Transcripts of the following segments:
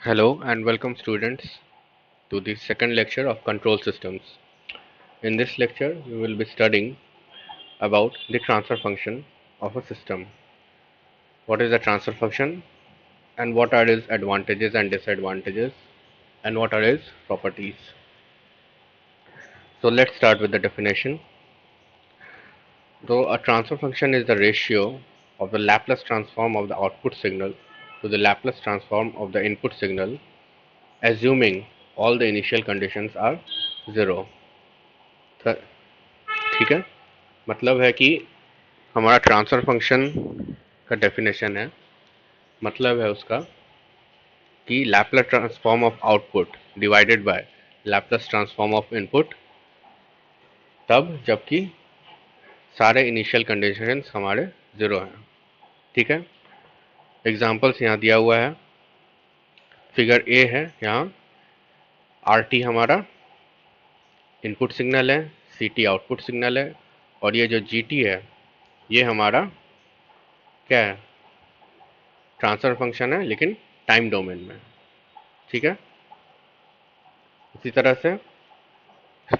Hello and welcome students to the second lecture of control systems. In this lecture, we will be studying about the transfer function of a system. What is the transfer function and what are its advantages and disadvantages and what are its properties. So let's start with the definition. So a transfer function is the ratio of the Laplace transform of the output signal to the Laplace transform of the input signal, assuming all the initial conditions are 0. ठीक है, मतलब है कि हमारा transfer function का definition है, मतलब है उसका कि Laplace transform of output divided by Laplace transform of input, तब जबकि सारे इनिशियल कंडीशंस हमारे ज़ीरो हैं. ठीक है, एग्जांपल्स यहाँ दिया हुआ है. फिगर ए है, यहाँ आर टी हमारा इनपुट सिग्नल है, सी टी आउटपुट सिग्नल है, और ये जो जी टी है ये हमारा क्या है, ट्रांसफर फंक्शन है लेकिन टाइम डोमेन में. ठीक है, इसी तरह से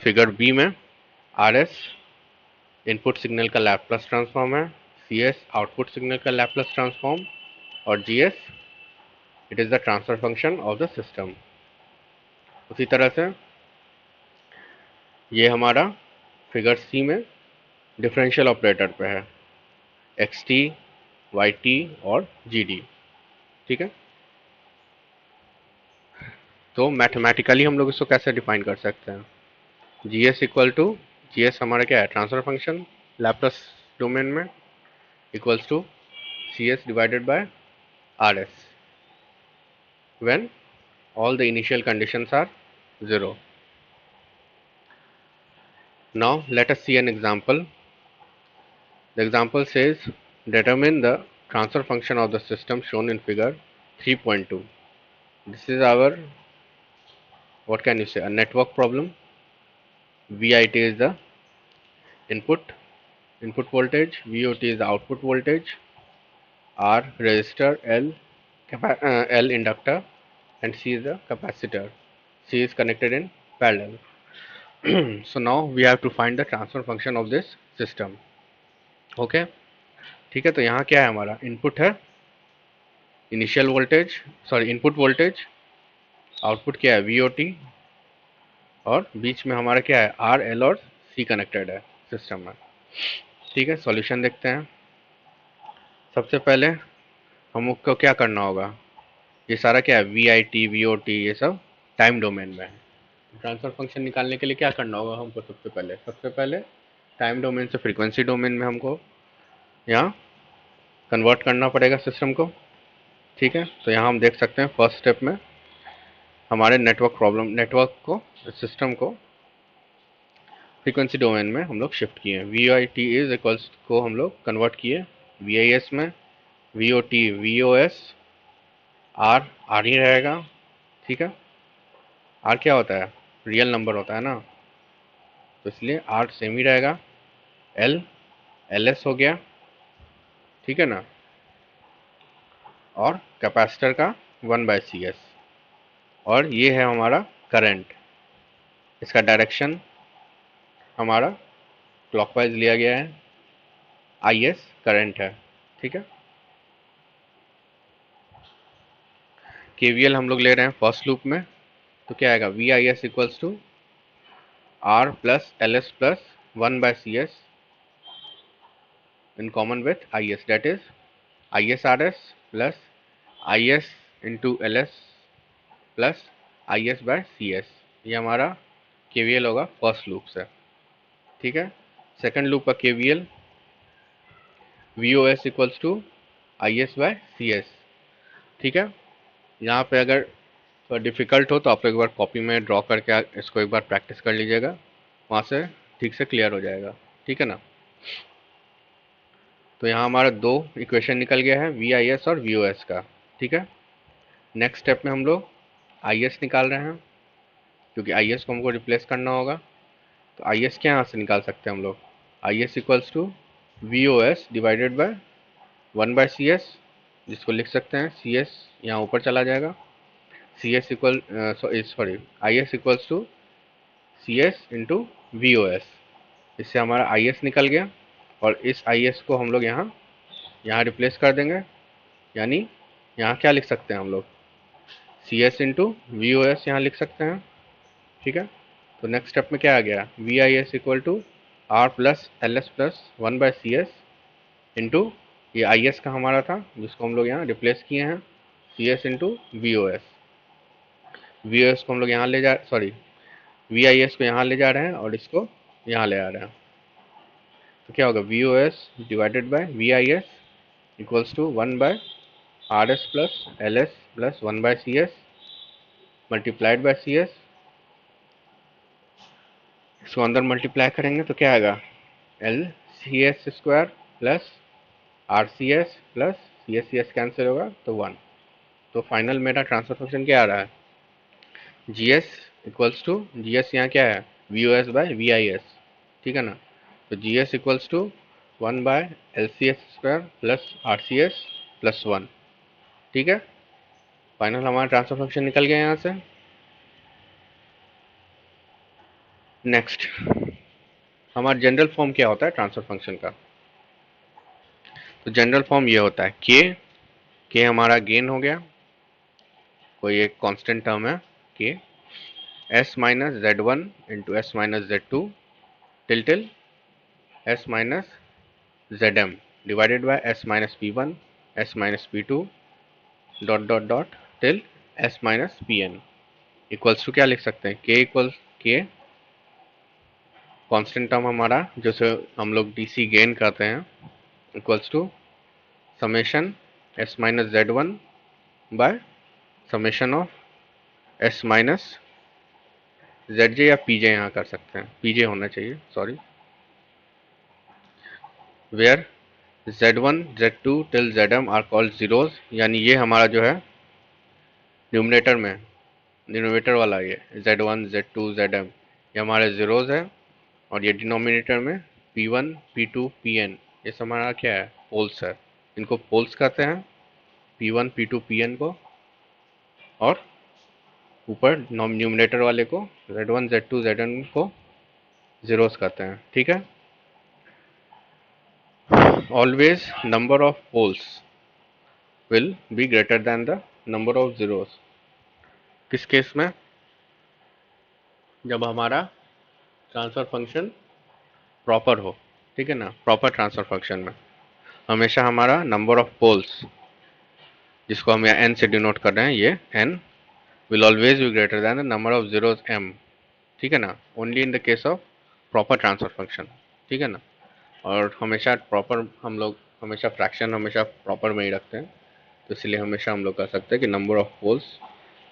फिगर बी में आर एस इनपुट सिग्नल का लैप्लस ट्रांसफॉर्म है, सी एस आउटपुट सिग्नल का लैप्लस ट्रांसफॉर्म, और G S it is the transfer function of the system. उसी तरह से ये हमारा फिगर सी में डिफरेंशियल ऑपरेटर पे है, एक्स टी, वाई टी और जी डी. ठीक है, तो मैथमेटिकली हम लोग इसको कैसे डिफाइन कर सकते हैं. G S equal to, G S हमारा क्या है, ट्रांसफर फंक्शन लैप्लस डोमेन में, equals to C S divided by R S when all the initial conditions are 0. Now let us see an example. The example says determine the transfer function of the system shown in figure 3.2. This is our, what can you say, a network problem. VIT is the input voltage, VOT is the output voltage, R resistor, L inductor, and C is the capacitor. C is connected in parallel. So now we have to find the transfer function of this system. Okay, ठीक है. तो यहाँ क्या है, हमारा input है initial voltage, sorry input voltage, output क्या है वी, और बीच में हमारा क्या है आर, एल और सी कनेक्टेड है सिस्टम में. ठीक है, सॉल्यूशन देखते हैं. सबसे पहले हमको क्या करना होगा, ये सारा क्या है V I T, V O T, ये सब टाइम डोमेन में है. ट्रांसफर फंक्शन निकालने के लिए क्या करना होगा हमको, सबसे पहले टाइम डोमेन से फ्रीक्वेंसी डोमेन में हमको यहाँ कन्वर्ट करना पड़ेगा सिस्टम को. ठीक है, तो यहाँ हम देख सकते हैं फर्स्ट स्टेप में हमारे नेटवर्क को, सिस्टम को फ्रीक्वेंसी डोमेन में हम लोग शिफ्ट किए. V I T is equals को हम लोग कन्वर्ट किए वी आई एस में, V O T V O S, R R ही रहेगा. ठीक है, आर क्या होता है, रियल नंबर होता है ना, तो इसलिए आर सेम ही रहेगा. एल एल एस हो गया, ठीक है ना, और कैपेसिटर का 1/CS. और ये है हमारा करंट, इसका डायरेक्शन हमारा क्लॉकवाइज लिया गया है, आई एस करंट है. ठीक है, केवीएल हम लोग ले रहे हैं फर्स्ट लूप में, तो क्या आएगा V I S equals to R plus L S plus 1/CS in common with I S, that is I S R S plus I S into L S plus I S by C S. ये हमारा KVL होगा first loop से. ठीक है, second loop का KVL V O S equals to I S by C S. ठीक है, यहाँ पे अगर तो डिफ़िकल्ट हो तो आप एक बार कॉपी में ड्रॉ करके इसको एक बार प्रैक्टिस कर लीजिएगा, वहाँ से ठीक से क्लियर हो जाएगा. ठीक है ना, तो यहाँ हमारा दो इक्वेशन निकल गया है वी आई एस और वी ओ एस का. ठीक है, नेक्स्ट स्टेप में हम लोग आई एस निकाल रहे हैं, क्योंकि आई एस को हमको रिप्लेस करना होगा. तो आई एस क्या यहाँ से निकाल सकते हैं हम लोग, I S equals to V O S divided by 1/CS, जिसको लिख सकते हैं सी एस यहाँ ऊपर चला जाएगा, C S equal sorry I S equals to C S into V O S. इससे हमारा आई एस निकल गया और इस आई एस को हम लोग यहाँ रिप्लेस कर देंगे। यानी यहाँ क्या लिख सकते हैं हम लोग, C S into V O S यहाँ लिख सकते हैं। ठीक है, तो नेक्स्ट स्टेप में क्या आ गया, V I S equal to R plus L S plus one by C S into ये आई एस का हमारा था जिसको हम लोग यहाँ रिप्लेस किए हैं, C S into V O S. V O S को हम लोग यहाँ ले जा सॉरी वी आई एस को यहाँ ले जा रहे हैं और इसको यहाँ ले आ रहे हैं। तो क्या होगा, V O S divided by V I S equals to one by R S plus L S plus one by C S multiplied by C S. इसको अंदर मल्टीप्लाई करेंगे तो क्या आएगा, L C S square plus R C S plus C S cancel होगा तो one. तो final मेरा ट्रांसफर फंक्शन क्या आ रहा है, G S equals to G S यहाँ क्या है, V O S by V I S. ठीक है ना, तो G S equals to one by L C S square plus R C S plus one. ठीक है, फाइनल हमारा ट्रांसफर फंक्शन निकल गया यहाँ से। नेक्स्ट हमारा जनरल फॉर्म क्या होता है ट्रांसफर फंक्शन का, तो जनरल फॉर्म ये होता है के हमारा गेन हो गया, कोई एक कांस्टेंट टर्म है K, S minus Z one into S minus Z two till S minus Z M divided by S minus P one S minus P two dot dot dot till S minus P N equals to क्या लिख सकते हैं, के equals के constant term हमारा जैसे हम लोग डी सी गेन करते हैं equals to summation S minus Z one by summation of S minus Z J या पी जे यहाँ कर सकते हैं, पी जे होना चाहिए sorry, where Z one Z two till Z M are called zeros. यानी ये हमारा जो है न्यूमरेटर में डिनोमिनेटर वाला ये Z one Z two Z M ये हमारे जीरोज है और ये डिनोमिनेटर में P one P two P N ये सब हमारा क्या है, पोल्स है। इनको पोल्स कहते हैं, P one P two P N को, और ऊपर न्यूमरेटर वाले को Z one Z two Z N को जीरोस कहते हैं। ठीक है, always number of poles will be greater than the number of zeros. किस केस में, जब हमारा ट्रांसफर फंक्शन प्रॉपर हो। ठीक है ना, प्रॉपर ट्रांसफर फंक्शन में हमेशा हमारा नंबर ऑफ पोल्स जिसको हम यहाँ n से डिनोट कर रहे हैं, ये n will always be greater than the number of zeros m। ठीक है ना, only in the case of proper transfer function. ठीक है ना, और हमेशा प्रॉपर हम लोग हमेशा फ्रैक्शन हमेशा प्रॉपर में ही रखते हैं, तो इसलिए हमेशा हम लोग कह सकते हैं कि number of poles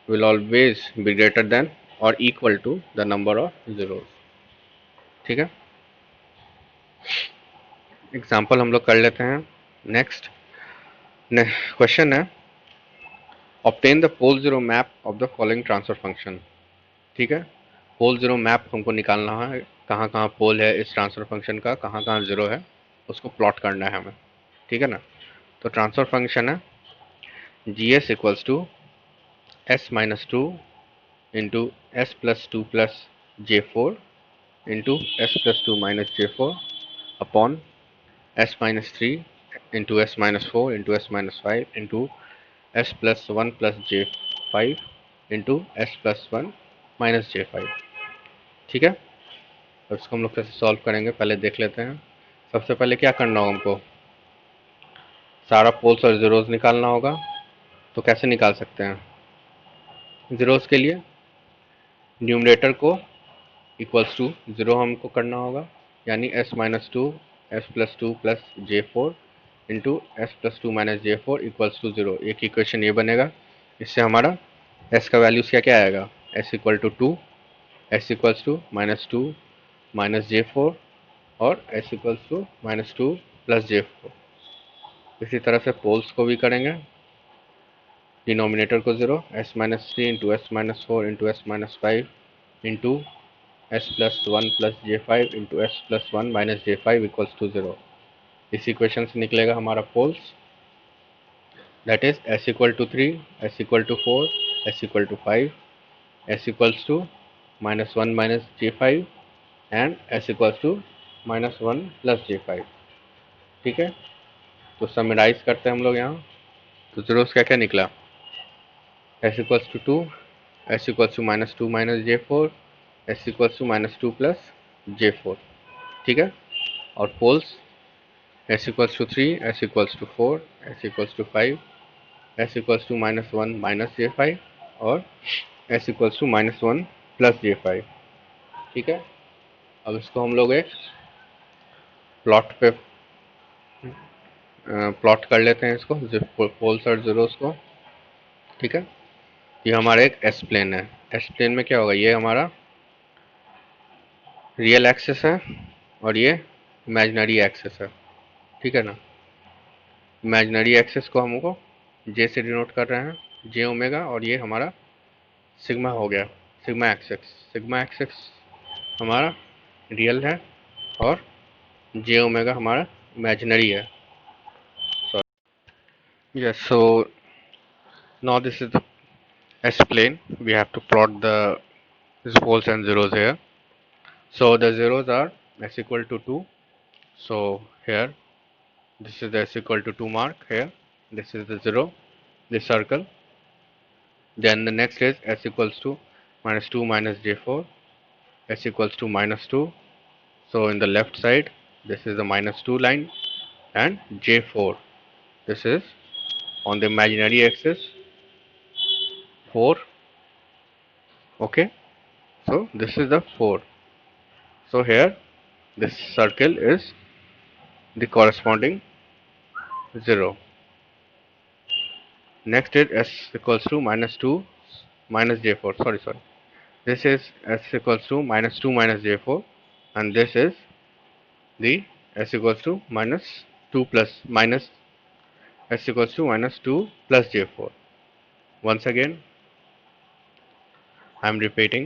will always be greater than or equal to the number of zeros. ठीक है, एग्जाम्पल हम लोग कर लेते हैं। नेक्स्ट क्वेश्चन है, obtain the pole zero map of the following transfer function. ठीक है, पोल जीरो मैप हमको निकालना है, कहाँ कहाँ पोल है इस ट्रांसफर फंक्शन का, कहाँ कहाँ जीरो है, उसको प्लॉट करना है हमें। ठीक है ना, तो ट्रांसफर फंक्शन है G S equals to S minus two into S plus two plus J four into S plus two minus J four upon S minus three into S minus four into S minus five into S plus one plus J five into S plus one minus J five. ठीक है, तो इसको हम लोग कैसे solve करेंगे पहले देख लेते हैं। सबसे पहले क्या करना होगा, हमको सारा पोल्स और जीरोस निकालना होगा। तो कैसे निकाल सकते हैं, जीरोस के लिए न्यूमरेटर को इक्वल्स टू ज़ीरो हमको करना होगा, यानी S minus two S plus two plus J four into S plus two minus J four equals to zero. एक इक्वेशन ये बनेगा, इससे हमारा एस का वैल्यूज़ क्या क्या आएगा, S equal to two, S equals to minus two minus J four और S equals to minus two plus J four. इसी तरह से पोल्स को भी करेंगे, डिनोमिनेटर को zero, S minus three into S minus four into S minus five into S plus one plus J five into S plus one minus J five equals to zero. इस equation से निकलेगा हमारा poles, that is S equal to three, S equal to four, s equal to 5, s equals to -1 minus j5 and s equals to -1 plus j5. ठीक है, तो summarise करते हैं हम लोग यहाँ. तो जीरोस क्या क्या निकला, s equals to 2, s equals to -2 minus j4, s equals to -2 plus j4. ठीक है, और poles s equals to 3, s equals to 4, s equals to 5, s equals to -1 minus j5 और s equals to -1 plus j5. ठीक है, अब इसको हम लोग एक प्लॉट पे प्लॉट कर लेते हैं इसको, पोल्स और जीरोस को. ठीक है, ये हमारा एक एस प्लेन है. एस प्लेन में क्या होगा, ये हमारा रियल एक्सिस है और ये इमेजिनरी एक्सिस है. ठीक है ना, इमेजिनरी एक्सिस को हमको जे से डिनोट कर रहे हैं, जे ओमेगा, और ये हमारा सिग्मा हो गया, सिग्मा एक्सिस. सिग्मा एक्सिस हमारा रियल है और जे ओमेगा हमारा इमेजिनरी है. Yes, so now this is the S plane. We have to plot the poles and zeros here. So the zeros are s equal to 2. So here this is the s equal to 2 mark here. This is the 0, this circle. Then the next is s equals to -2 minus j4, s equals to -2. So in the left side this is the -2 line, and j4, this is on the imaginary axis 4. Okay, so this is the 4. So here this circle is the corresponding 0. Next is s equals to -2 minus j4. Sorry. This is s equals to -2 minus j4, and this is the s equals to -2 plus minus s equals to -2 plus j4. Once again, I am repeating.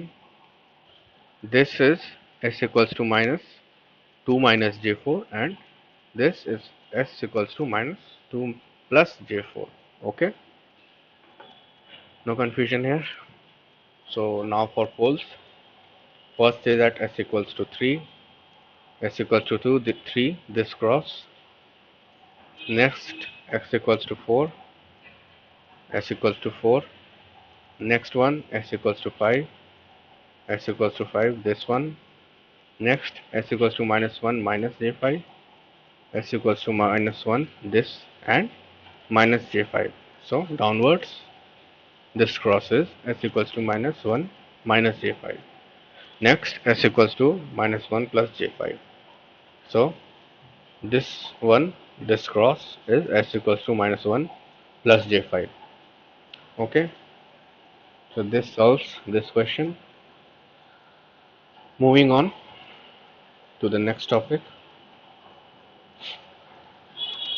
This is s equals to -2 minus j4, and this is s equals to -2 plus j4. Okay, no confusion here. So now for poles, first is at s equals to 3, s equals to 2, 3, this cross. Next x equals to 4, s equals to 4. Next one s equals to 5, s equals to 5, this one. Next s equals to -1 minus j5, s equals to -1, this, and minus j5. So downwards this crosses s equals to -1 minus j5. Next s equals to -1 plus j5. So this one, this cross is s equals to -1 plus j5. Okay, so this solves this question. Moving on to the next topic,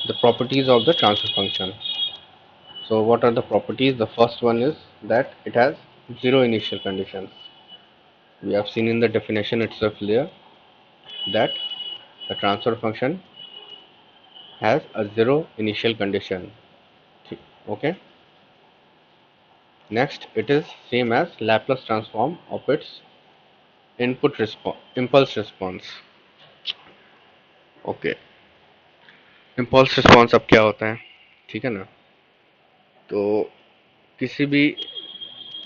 the properties of the transfer function. So what are the properties? The first one is that it has zero initial conditions. We have seen in the definition itself there that the transfer function has a zero initial condition. Okay. Next, it is same as Laplace transform of its impulse response. Okay. Impulse response अब क्या होता है, ठीक है ना. तो किसी भी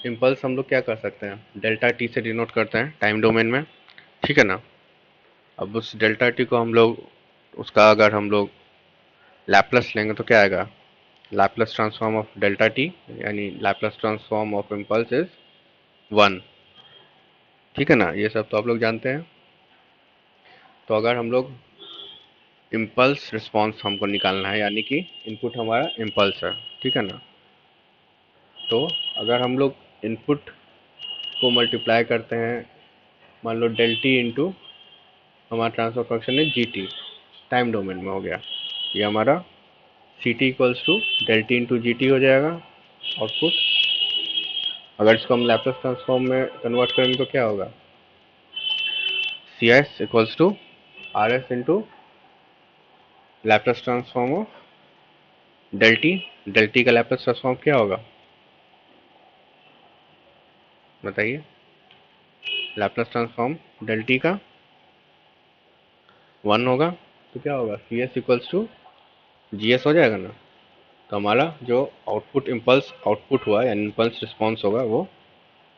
इम्पल्स हम लोग क्या कर सकते हैं, डेल्टा टी से डिनोट करते हैं टाइम डोमेन में. ठीक है ना. अब उस डेल्टा टी को हम लोग, उसका अगर हम लोग लैपलेस लेंगे तो क्या आएगा, Laplace transform of delta T, यानी Laplace transform of impulse is 1. ठीक है ना, ये सब तो आप लोग जानते हैं. तो अगर हम लोग इम्पल्स रिस्पॉन्स हमको निकालना है, यानी कि इनपुट हमारा इम्पल्स है. ठीक है ना. तो अगर हम लोग इनपुट को मल्टीप्लाई करते हैं, मान लो डेल टी इंटू हमारा ट्रांसफर फंक्शन है जी टी, टाइम डोमेन में हो गया, ये हमारा C T equals to del T into G T हो जाएगा आउटपुट. अगर इसको हम लैप्लास ट्रांसफॉर्म में कन्वर्ट करेंगे तो क्या होगा, C S equals to R S into Laplace transform of del T. Del T का लैप्लास ट्रांसफॉर्म क्या होगा, बताइए, लैपलेस ट्रांसफॉर्म डेल टी का 1 होगा, तो क्या होगा, C S equals to G S हो जाएगा ना। तो हमारा जो आउटपुट इम्पल्स आउटपुट हुआ यानी इम्पल्स रिस्पॉन्स होगा वो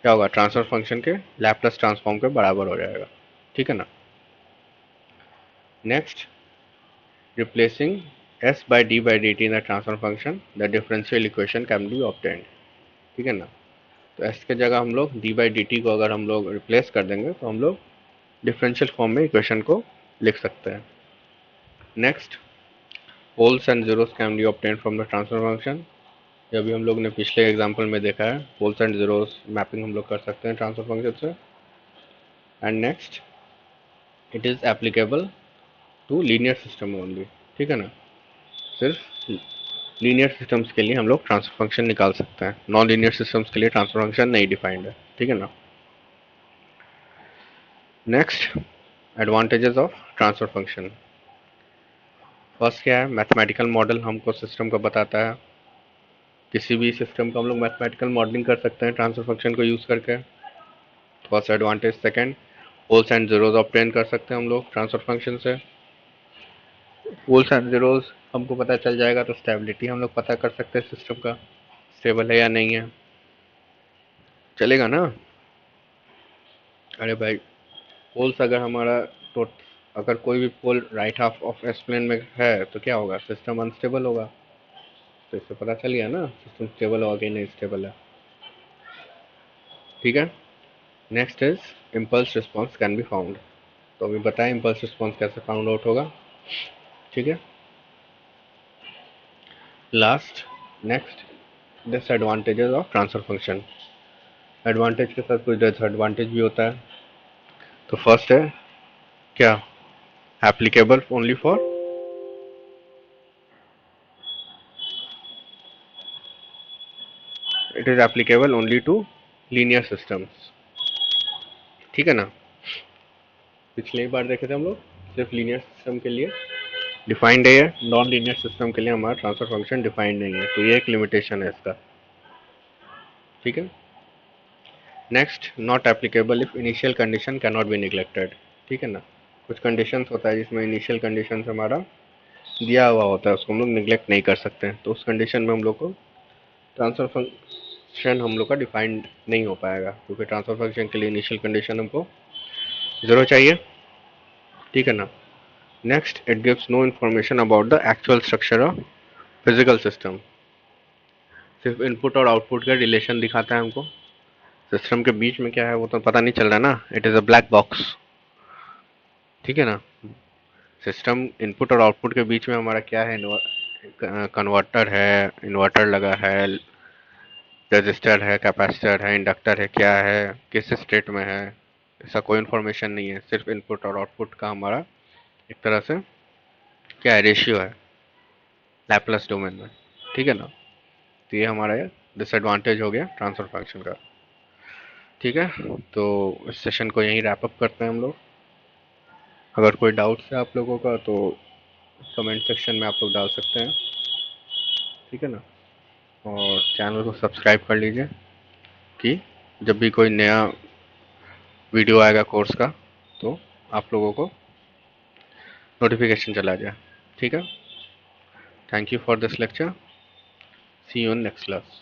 क्या होगा, ट्रांसफर फंक्शन के लैपलेस ट्रांसफॉर्म के बराबर हो जाएगा। ठीक है ना। Next, replacing s by d by dt in the transfer function, the differential equation can be obtained। ठीक है ना। तो s के जगह हम लोग d by dt को अगर हम लोग रिप्लेस कर देंगे तो हम लोग डिफरेंशियल फॉर्म में इक्वेशन को लिख सकते हैं। Next, poles and zeros can be obtain from the transfer function. ये अभी हम लोग ने पिछले एग्जांपल में देखा है, पोल्स एंड जीरोस मैपिंग हम लोग कर सकते हैं ट्रांसफर फंक्शन से। And next, it is applicable to linear system only. ठीक है ना, सिर्फ लीनियर सिस्टम्स के लिए हम लोग ट्रांसफर फंक्शन निकाल सकते हैं, नॉन लीनियर सिस्टम्स के लिए ट्रांसफर फंक्शन नहीं डिफाइंड है। ठीक है ना। Next, advantages of transfer function. First क्या है, मैथमेटिकल मॉडल हमको सिस्टम का बताता है। किसी भी सिस्टम का हम लोग मैथमेटिकल मॉडलिंग कर सकते हैं ट्रांसफर फंक्शन को यूज़ करके। First advantage. Second, poles and zeros obtain कर सकते हैं हम लोग ट्रांसफर फंक्शन से। पोल्स एंड जीरोस हमको पता चल जाएगा तो स्टेबिलिटी हम लोग पता कर सकते हैं सिस्टम का, स्टेबल है या नहीं है। चलेगा ना। अरे भाई, पोल्स अगर हमारा तो अगर कोई भी pole right half of S plane में है तो क्या होगा, सिस्टम अनस्टेबल होगा। तो इससे पता चल गया ना सिस्टम स्टेबल होगा कि नहीं स्टेबल है। ठीक है। Next is impulse response can be found. तो अभी बताएं इम्पल्स रिस्पॉन्स कैसे फाउंड आउट होगा। ठीक है। Last, next, disadvantages of transfer function. Advantage के साथ कुछ डिसएडवांटेज भी होता है। तो फर्स्ट है क्या, applicable only for, it is applicable only to linear systems. ठीक है ना। पिछले ही बार देखे थे हम लोग, सिर्फ लीनियर सिस्टम के लिए डिफाइंड है, नॉन लीनियर सिस्टम के लिए हमारा ट्रांसफर फंक्शन डिफाइंड नहीं है, तो ये एक लिमिटेशन है इसका। ठीक है। Next, not applicable if initial condition can not be neglected. ठीक है ना। कुछ कंडीशंस होता है जिसमें इनिशियल कंडीशन हमारा दिया हुआ होता है, उसको हम लोग निगलेक्ट नहीं कर सकते हैं, तो उस कंडीशन में हम लोग को ट्रांसफर फंक्शन हम लोग का डिफाइंड नहीं हो पाएगा, क्योंकि ट्रांसफर फंक्शन के लिए इनिशियल कंडीशन हमको जीरो चाहिए। ठीक है ना। Next, it gives no information about the actual structure of physical system. सिर्फ इनपुट और आउटपुट का रिलेशन दिखाता है हमको, सिस्टम के बीच में क्या है वो तो पता नहीं चल रहा ना, it is a black box. ठीक है ना। सिस्टम इनपुट और आउटपुट के बीच में हमारा क्या है, कन्वर्टर है, इन्वर्टर लगा है, रजिस्टर है, कैपेसिटर है, इंडक्टर है, क्या है, किस स्टेट में है, ऐसा कोई इन्फॉर्मेशन नहीं है। सिर्फ इनपुट और आउटपुट का हमारा एक तरह से क्या है, रेशियो है लैपलेस डोमेन में। ठीक है ना। तो ये हमारा डिसएडवांटेज हो गया ट्रांसफर फंक्शन का। ठीक है। तो इस सेशन को यहीं रैप अप करते हैं हम लोग। अगर कोई डाउट्स है आप लोगों का तो कमेंट सेक्शन में आप लोग डाल सकते हैं। ठीक है ना। और चैनल को सब्सक्राइब कर लीजिए कि जब भी कोई नया वीडियो आएगा कोर्स का तो आप लोगों को नोटिफिकेशन चला जाए। ठीक है। Thank you for this lecture, see you in next class.